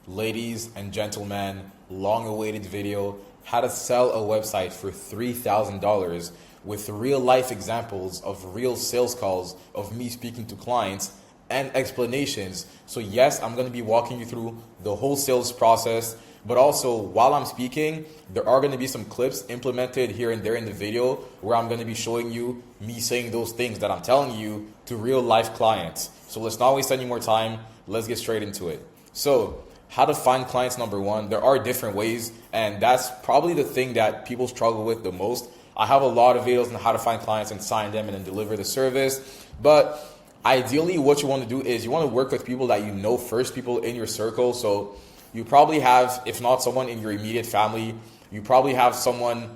Ladies and gentlemen, long-awaited video, how to sell a website for $3,000 with real life examples of real sales calls of me speaking to clients and explanations. So yes, I'm going to be walking you through the whole sales process, but also while I'm speaking, there are going to be some clips implemented here and there in the video where I'm going to be showing you me saying those things that I'm telling you to real life clients. So let's not waste any more time. Let's get straight into it. So how to find clients, number one, there are different ways, and that's probably the thing that people struggle with the most. I have a lot of videos on how to find clients and sign them and then deliver the service, but ideally what you want to do is you want to work with people that you know first, people in your circle. So you probably have, if not someone in your immediate family, you probably have someone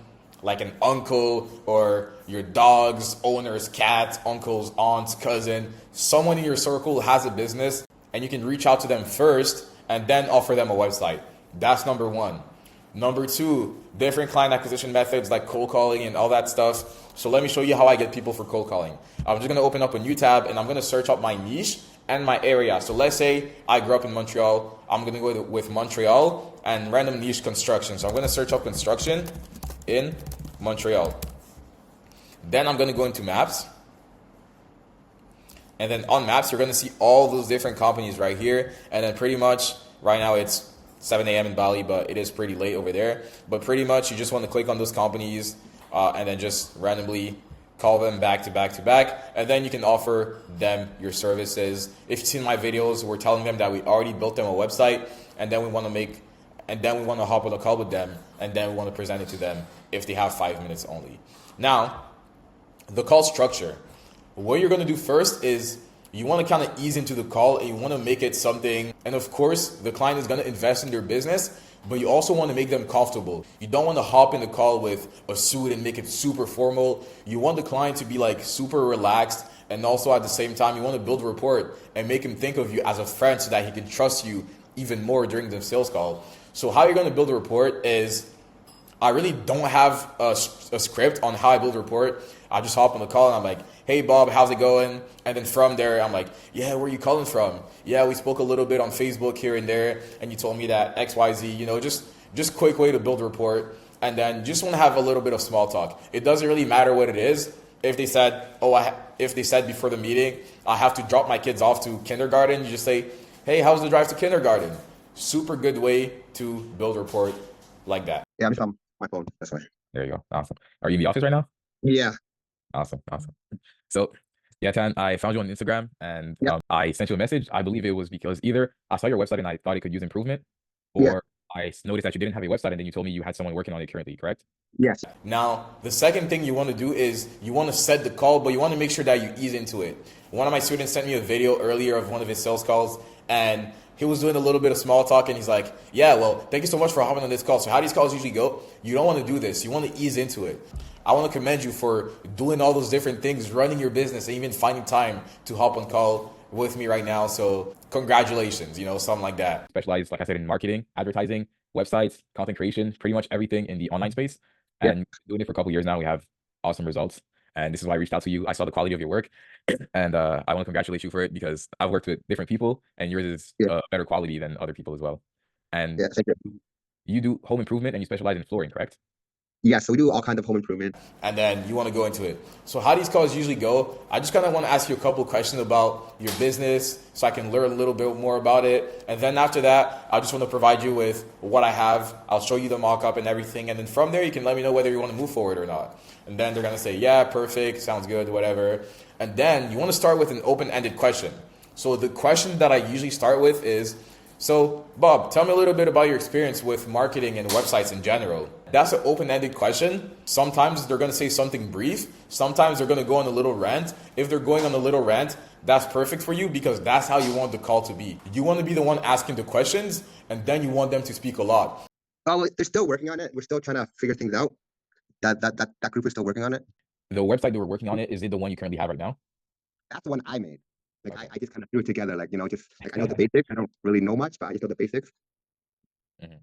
like an uncle or your dog's owner's cat, uncle's aunt's cousin, someone in your circle has a business, and you can reach out to them first and then offer them a website. That's number one. Number two, different client acquisition methods like cold calling and all that stuff. So let me show you how I get people for cold calling. I'm just gonna open up a new tab and I'm gonna search up my niche and my area. So let's say I grew up in Montreal. I'm gonna go with Montreal and random niche construction. So I'm gonna search up construction in Montreal. Then I'm gonna go into maps. And then on maps, you're going to see all those different companies right here. And then pretty much right now it's 7 a.m. in Bali, but it is pretty late over there. But pretty much you just want to click on those companies and then just randomly call them back to back to back. And then you can offer them your services. If you've seen my videos, we're telling them that we already built them a website and then we want to hop on a call with them and then we want to present it to them if they have 5 minutes only. Now, the call structure. What you're going to do first is you want to kind of ease into the call and you want to make it something. And of course, the client is going to invest in their business, but you also want to make them comfortable. You don't want to hop in the call with a suit and make it super formal. You want the client to be like super relaxed. And also at the same time, you want to build rapport and make him think of you as a friend so that he can trust you even more during the sales call. So how you're going to build a rapport is, I really don't have a script on how I build a rapport. I just hop on the call and I'm like, hey Bob, how's it going? And then from there, I'm like, yeah, where are you calling from? Yeah, we spoke a little bit on Facebook here and there, and you told me that XYZ, just quick way to build a rapport. And then just want to have a little bit of small talk. It doesn't really matter what it is. If they said, if they said before the meeting, I have to drop my kids off to kindergarten, you just say, hey, how's the drive to kindergarten? Super good way to build a rapport like that. Yeah, I'm just on my phone. That's fine. There you go. Awesome. Are you in the office right now? Yeah. Awesome. So, yeah, Tan, I found you on Instagram and I sent you a message. I believe it was because either I saw your website and I thought it could use improvement, or I noticed that you didn't have a website and then you told me you had someone working on it currently, correct? Yes. Now, the second thing you want to do is you want to set the call, but you want to make sure that you ease into it. One of my students sent me a video earlier of one of his sales calls, and he was doing a little bit of small talk, and he's like, yeah, well, thank you so much for hopping on this call. So how these calls usually go, you don't want to do this. You want to ease into it. I want to commend you for doing all those different things, running your business, and even finding time to hop on call with me right now. So congratulations, something like that. Specialized, like I said, in marketing, advertising, websites, content creation, pretty much everything in the online space. And doing it for a couple of years now, we have awesome results. And this is why I reached out to you. I saw the quality of your work, and I want to congratulate you for it because I've worked with different people, and yours is better quality than other people as well. And thank you do home improvement, and you specialize in flooring, correct? Yeah, so we do all kinds of home improvement. And then you want to go into it. So how these calls usually go, I just kind of want to ask you a couple of questions about your business so I can learn a little bit more about it. And then after that, I just want to provide you with what I have. I'll show you the mock-up and everything. And then from there, you can let me know whether you want to move forward or not. And then they're going to say, yeah, perfect, sounds good, whatever. And then you want to start with an open-ended question. So the question that I usually start with is, so Bob, tell me a little bit about your experience with marketing and websites in general. That's an open-ended question. Sometimes they're going to say something brief. Sometimes they're going to go on a little rant. If they're going on a little rant, that's perfect for you because that's how you want the call to be. You want to be the one asking the questions, and then you want them to speak a lot. Oh, they're still working on it. We're still trying to figure things out. That group is still working on it. The website that we're working on is it the one you currently have right now? That's the one I made. I just kind of threw it together, I know the basics. I don't really know much, but I just know the basics. And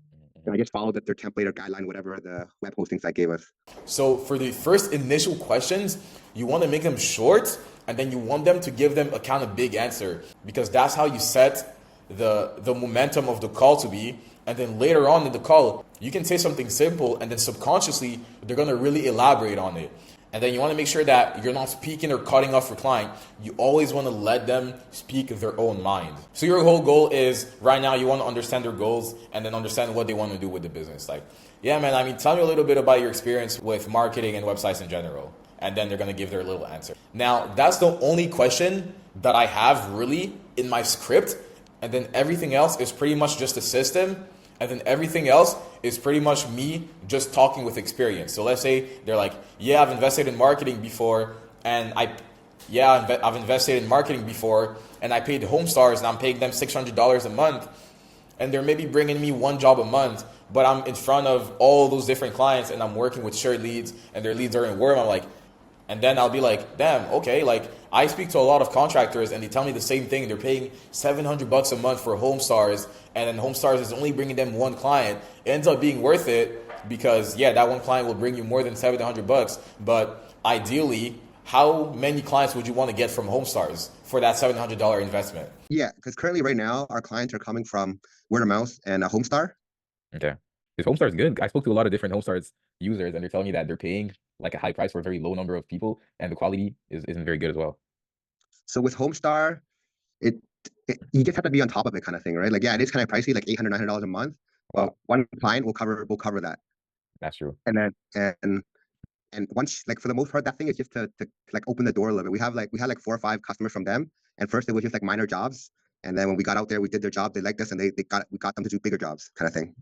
I just followed their template or guideline, whatever the web hosting site gave us. So for the first initial questions, you want to make them short, and then you want them to give them a kind of big answer because that's how you set the momentum of the call to be. And then later on in the call, you can say something simple and then subconsciously they're going to really elaborate on it. And then you want to make sure that you're not speaking or cutting off your client. You always want to let them speak their own mind. So your whole goal is right now you want to understand their goals and then understand what they want to do with the business. Like, yeah, man, I mean, tell me a little bit about your experience with marketing and websites in general. And then they're going to give their little answer. Now, that's the only question that I have really in my script. And then everything else is pretty much just a system. And then everything else is pretty much me just talking with experience. So let's say they're like, yeah, I've invested in marketing before. And I've invested in marketing before. And I paid Homestars and I'm paying them $600 a month. And they're maybe bringing me one job a month. But I'm in front of all those different clients and I'm working with shared leads and their leads are in warm. I'm like, and then I'll be like, damn, okay, like I speak to a lot of contractors and they tell me the same thing. They're paying $700 a month for Homestars, and then Homestars is only bringing them one client. It ends up being worth it because, yeah, that one client will bring you more than $700. But ideally, how many clients would you want to get from Homestars for that $700 investment? Yeah, because currently right now, our clients are coming from word of mouth and a Homestar. Okay. Is Homestar good? I spoke to a lot of different Homestars users and they're telling me that they're paying like a high price for a very low number of people and the quality isn't very good as well. So with Homestar, you just have to be on top of it kind of thing, right? Like, yeah, it is kind of pricey, like $800, $900 a month. Well, one client will cover that. That's true. And then and once, like, for the most part, that thing is just to like open the door a little bit. We had like 4 or 5 customers from them, and first it was just like minor jobs, and then when we got out there, we did their job, they liked us, and we got them to do bigger jobs, kind of thing.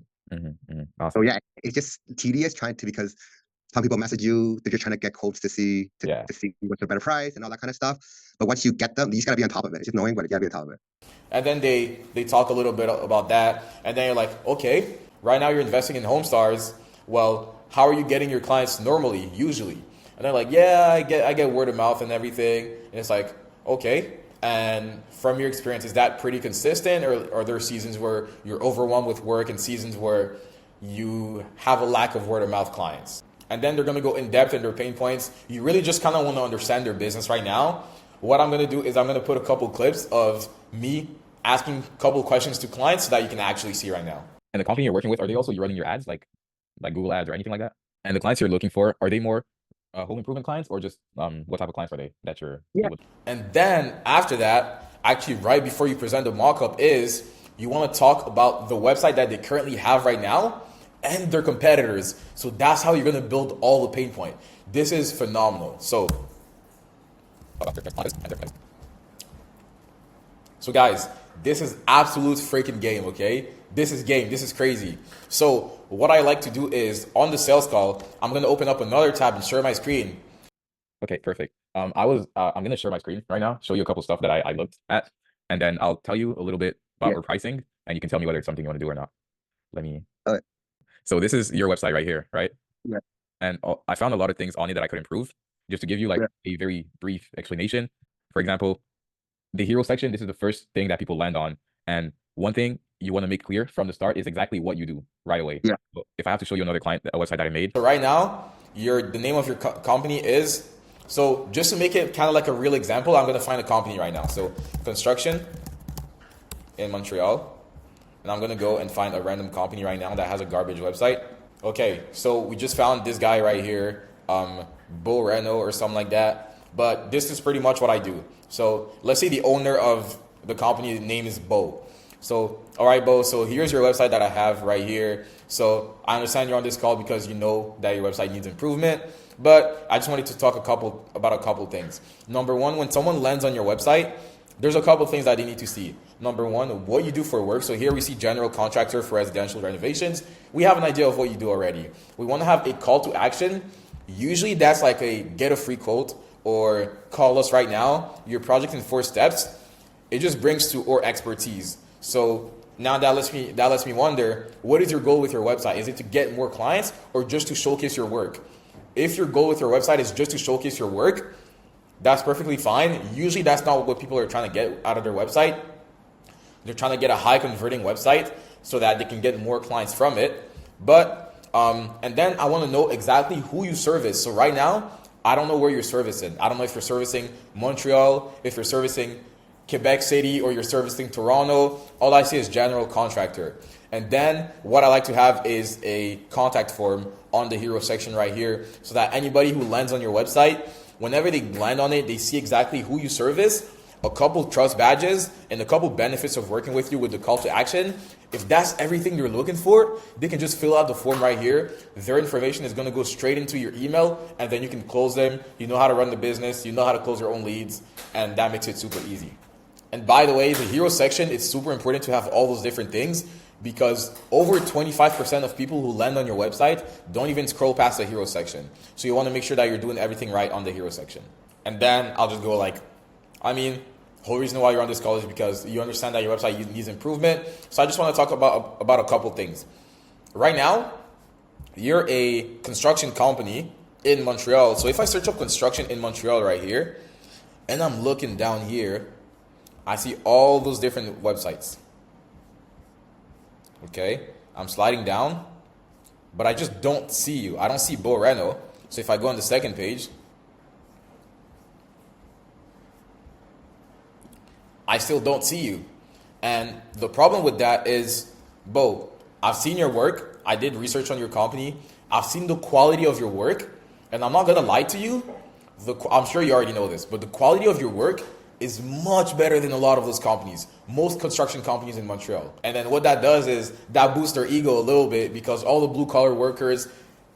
Awesome. So yeah, it's just tedious because some people message you, they're just trying to get quotes to see what's a better price and all that kind of stuff. But once you get them, you just gotta be on top of it. It's just knowing, but you gotta be on top of it. And then they talk a little bit about that, and then you're like, okay, right now you're investing in Homestars. Well, how are you getting your clients normally, usually? And they're like, yeah, I get word of mouth and everything. And it's like, okay. And from your experience, is that pretty consistent, or are there seasons where you're overwhelmed with work and seasons where you have a lack of word of mouth clients? And then they're going to go in depth in their pain points. You really just kind of want to understand their business right now. What I'm going to do is I'm going to put a couple clips of me asking a couple questions to clients so that you can actually see right now. And the company you're working with, are they also running your ads, like Google ads or anything like that? And the clients you're looking for, are they more home improvement clients, or just what type of clients are they that you're with? And then after that, actually right before you present the mock-up, is you want to talk about the website that they currently have right now and their competitors. So that's how you're going to build all the pain point. This is phenomenal. So guys, this is absolute freaking game, okay? This is game. This is crazy. So what I like to do is on the sales call, I'm going to open up another tab and share my screen. Okay, perfect. I'm going to share my screen right now, show you a couple stuff that I looked at, and then I'll tell you a little bit about our pricing, and you can tell me whether it's something you want to do or not. Let me. So this is your website right here, right? Yeah. And I found a lot of things on it that I could improve. Just to give you like a very brief explanation. For example, the hero section, this is the first thing that people land on. And one thing you want to make clear from the start is exactly what you do right away. Yeah. So if I have to show you another client, a website that I made. So right now, the name of your company is, so just to make it kind of like a real example, I'm going to find a company right now. So construction in Montreal. And I'm going to go and find a random company right now that has a garbage website. Okay, so we just found this guy right here, Bo Reno or something like that. But this is pretty much what I do. So let's say the owner of the company name is Bo. So, all right, Bo, so here's your website that I have right here. So I understand you're on this call because you know that your website needs improvement. But I just wanted to talk about a couple things. Number one, when someone lands on your website, there's a couple things that they need to see. Number one, what you do for work. So here we see general contractor for residential renovations. We have an idea of what you do already. We want to have a call to action. Usually that's like a get a free quote or call us right now. Your project in 4 steps. It just brings to our expertise. So now that lets me wonder, what is your goal with your website? Is it to get more clients or just to showcase your work? If your goal with your website is just to showcase your work, that's perfectly fine. Usually that's not what people are trying to get out of their website. They're trying to get a high converting website so that they can get more clients from it. But, and then I want to know exactly who you service. So right now, I don't know where you're servicing. I don't know if you're servicing Montreal, if you're servicing Quebec City or you're servicing Toronto, all I see is general contractor. And then what I like to have is a contact form on the hero section right here so that anybody who lands on your website, whenever they land on it, they see exactly who you service, a couple trust badges, and a couple benefits of working with you with the call to action. If that's everything you're looking for, they can just fill out the form right here. Their information is going to go straight into your email, and then you can close them. You know how to run the business. You know how to close your own leads, and that makes it super easy. And by the way, the hero section, it's super important to have all those different things because over 25% of people who land on your website don't even scroll past the hero section. So you want to make sure that you're doing everything right on the hero section. And then I'll just go whole reason why you're on this call is because you understand that your website needs improvement. So I just want to talk about a couple things. Right now, you're a construction company in Montreal. So if I search up construction in Montreal right here, and I'm looking down here, I see all those different websites. Okay, I'm sliding down, but I just don't see you. I don't see Beau Reno. So if I go on the second page, I still don't see you. And the problem with that is, Beau, I've seen your work. I did research on your company. I've seen the quality of your work. And I'm not going to lie to you. I'm sure you already know this, but the quality of your work is much better than a lot of those companies, most construction companies in Montreal. And then what that does is that boosts their ego a little bit because all the blue collar workers,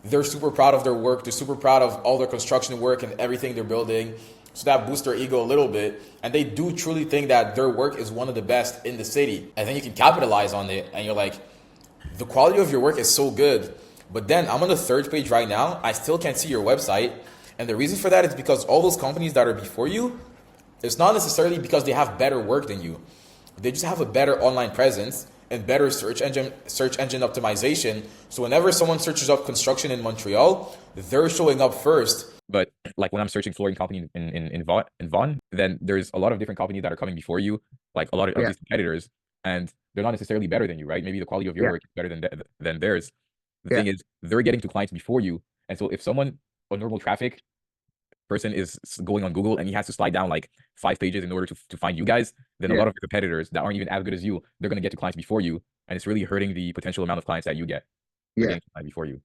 they're super proud of their work. They're super proud of all their construction work and everything they're building. So that boosts their ego a little bit. And they do truly think that their work is one of the best in the city. And then you can capitalize on it. And you're like, the quality of your work is so good. But then I'm on the third page right now. I still can't see your website. And the reason for that is because all those companies that are before you, it's not necessarily because they have better work than you. They just have a better online presence and better search engine optimization. So whenever someone searches up construction in Montreal, they're showing up first. But like when I'm searching flooring company in Vaughan, then there's a lot of different companies that are coming before you, like a lot of these competitors, and they're not necessarily better than you, right? Maybe the quality of your work is better than theirs. The thing is, they're getting to clients before you. And so if a normal traffic person is going on Google and he has to slide down like 5 pages in order to find you guys, then a lot of your competitors that aren't even as good as you, they're going to get to clients before you. And it's really hurting the potential amount of clients that you get getting to before you.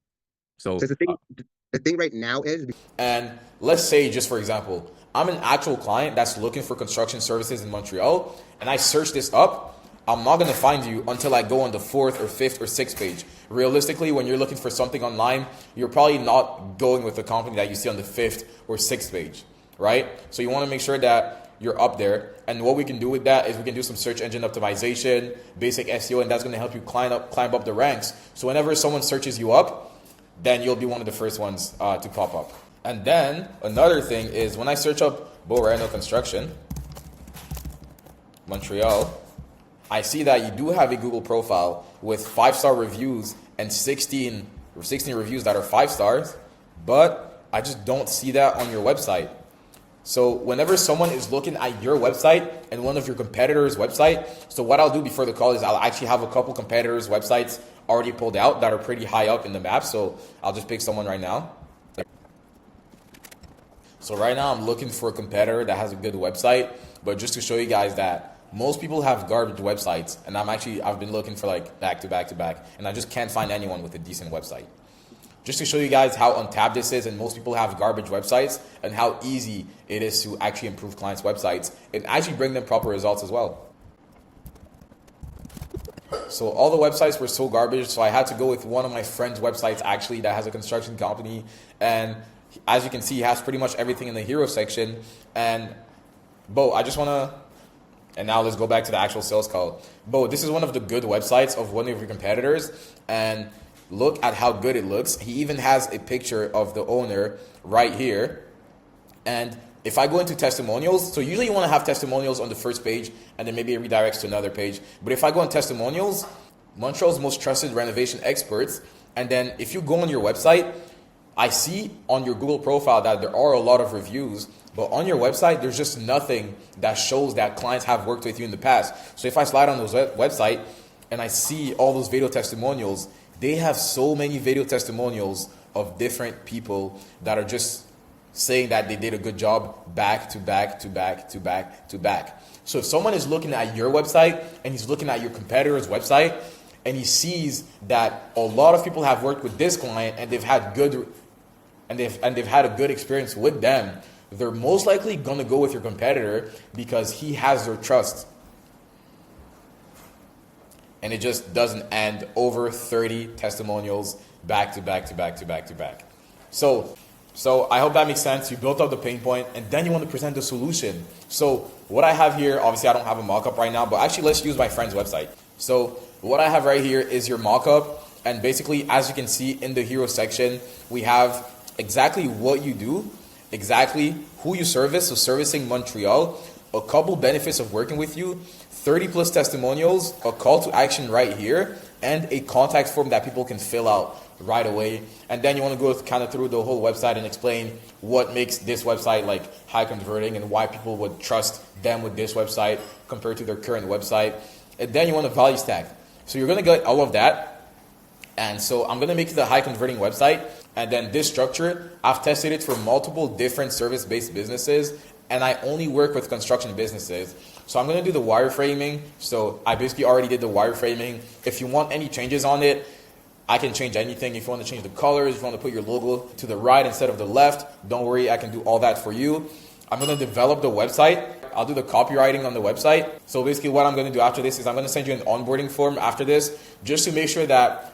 So the thing right now is, and let's say, just for example, I'm an actual client that's looking for construction services in Montreal, and I search this up. I'm not going to find you until I go on the 4th or 5th or 6th page. Realistically, when you're looking for something online, you're probably not going with the company that you see on the 5th or 6th page, right? So you want to make sure that you're up there. And what we can do with that is we can do some search engine optimization, basic SEO, and that's going to help you climb up the ranks. So whenever someone searches you up, then you'll be one of the first ones to pop up. And then another thing is when I search up Beau Reno Construction, Montreal, I see that you do have a Google profile with 5-star reviews and 16 reviews that are 5 stars, but I just don't see that on your website. So whenever someone is looking at your website and one of your competitors' website, so what I'll do before the call is I'll actually have a couple competitors' websites already pulled out that are pretty high up in the map. So I'll just pick someone right now. So right now I'm looking for a competitor that has a good website, but just to show you guys that most people have garbage websites, and I've been looking for like back to back, and I just can't find anyone with a decent website. Just to show you guys how untapped this is, and most people have garbage websites, and how easy it is to actually improve clients' websites and actually bring them proper results as well. So all the websites were so garbage, so I had to go with one of my friend's websites actually that has a construction company, and as you can see, he has pretty much everything in the hero section. And Beau, and now let's go back to the actual sales call. Beau, this is one of the good websites of one of your competitors, and look at how good it looks. He even has a picture of the owner right here. And if I go into testimonials, so usually you want to have testimonials on the first page and then maybe it redirects to another page. But if I go on testimonials, Montreal's most trusted renovation experts, and then if you go on your website, I see on your Google profile that there are a lot of reviews, but on your website, there's just nothing that shows that clients have worked with you in the past. So if I slide on those website and I see all those video testimonials, they have so many video testimonials of different people that are just saying that they did a good job back to back to back to back to back. So if someone is looking at your website and he's looking at your competitor's website and he sees that a lot of people have worked with this client and they've had a good experience with them, they're most likely going to go with your competitor because he has their trust. And it just doesn't end. Over 30 testimonials back to back to back to back to back. So I hope that makes sense. You built up the pain point and then you want to present the solution. So what I have here, obviously I don't have a mock-up right now, but actually let's use my friend's website. So what I have right here is your mock-up. And basically, as you can see in the hero section, we have exactly what you do, exactly who you service, so servicing Montreal, a couple benefits of working with you, 30 plus testimonials, a call to action right here, and a contact form that people can fill out right away. And then you want to go kind of through the whole website and explain what makes this website like high converting and why people would trust them with this website compared to their current website. And then you want a value stack. So you're going to get all of that. And so I'm going to make it a high converting website. And then this structure, I've tested it for multiple different service-based businesses, and I only work with construction businesses. So I'm going to do the wireframing. So I basically already did the wireframing. If you want any changes on it, I can change anything. If you want to change the colors, if you want to put your logo to the right instead of the left, don't worry, I can do all that for you. I'm going to develop the website. I'll do the copywriting on the website. So basically what I'm going to do after this is I'm going to send you an onboarding form after this, just to make sure that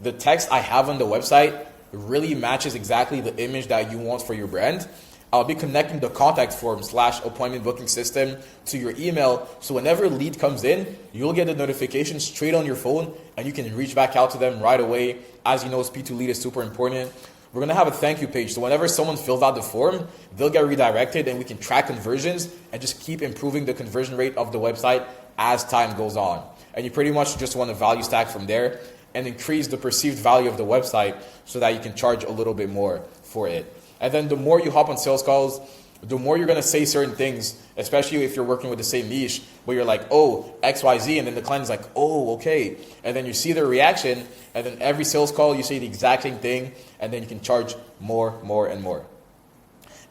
the text I have on the website really matches exactly the image that you want for your brand. I'll be connecting the contact form / appointment booking system to your email. So whenever a lead comes in, you'll get a notification straight on your phone and you can reach back out to them right away. As you know, speed to lead is super important. We're going to have a thank you page. So whenever someone fills out the form, they'll get redirected and we can track conversions and just keep improving the conversion rate of the website as time goes on. And you pretty much just want a value stack from there and increase the perceived value of the website so that you can charge a little bit more for it. And then the more you hop on sales calls, the more you're going to say certain things, especially if you're working with the same niche where you're like, oh, XYZ. And then the client is like, oh, okay. And then you see their reaction. And then every sales call, you say the exact same thing. And then you can charge more, and more.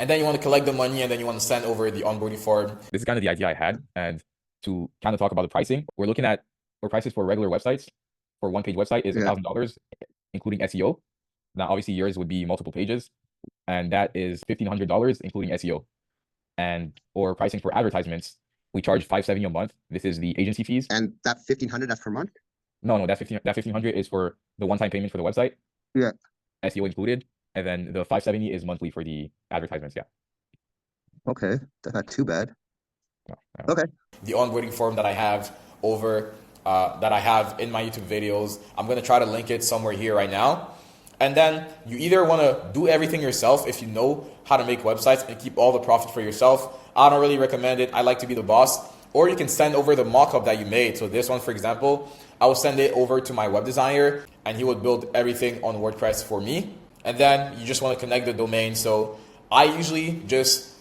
And then you want to collect the money and then you want to send over the onboarding form. This is kind of the idea I had. And to kind of talk about the pricing, we're looking at our prices for regular websites. For one page website is $1,000, including SEO. Now, obviously yours would be multiple pages. And that is $1,500, including SEO. And or pricing for advertisements, we charge $570 a month. This is the agency fees. And that 1,500, that's per month? No, that 1,500 is for the one-time payment for the website. Yeah. SEO included. And then the 570 is monthly for the advertisements. Yeah. Okay, that's not too bad. No. Okay. The onboarding form that I have that I have in my YouTube videos, I'm going to try to link it somewhere here right now. And then you either want to do everything yourself if you know how to make websites and keep all the profit for yourself. I don't really recommend it. I like to be the boss. Or you can send over the mock-up that you made. So this one, for example, I will send it over to my web designer and he would build everything on WordPress for me. And then you just want to connect the domain. So I usually just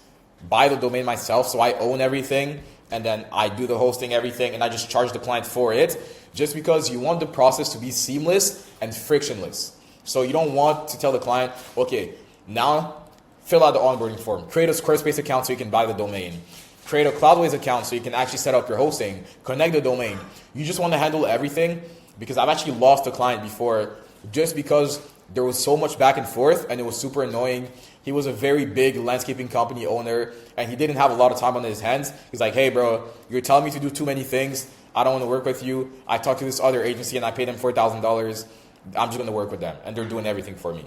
buy the domain myself. So I own everything and then I do the hosting, everything, and I just charge the client for it just because you want the process to be seamless and frictionless. So you don't want to tell the client, okay, now fill out the onboarding form, create a Squarespace account so you can buy the domain, create a Cloudways account so you can actually set up your hosting, connect the domain. You just want to handle everything because I've actually lost a client before just because there was so much back and forth and it was super annoying. He was a very big landscaping company owner and he didn't have a lot of time on his hands. He's like, hey bro, you're telling me to do too many things. I don't want to work with you. I talked to this other agency and I paid them $4,000. I'm just going to work with them and they're doing everything for me.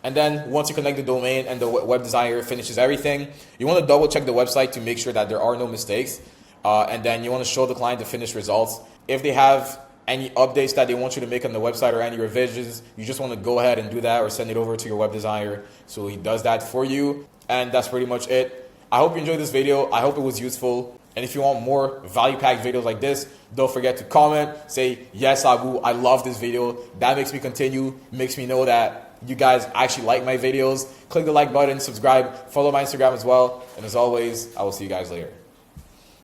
And then once you connect the domain and the web designer finishes everything, you want to double check the website to make sure that there are no mistakes. And then you want to show the client the finished results. If they have any updates that they want you to make on the website or any revisions, you just want to go ahead and do that or send it over to your web designer so he does that for you. And that's pretty much it. I hope you enjoyed this video. I hope it was useful. And if you want more value-packed videos like this, don't forget to comment, say, yes, Abou, I love this video. That makes me continue, makes me know that you guys actually like my videos. Click the like button, subscribe, follow my Instagram as well. And as always, I will see you guys later.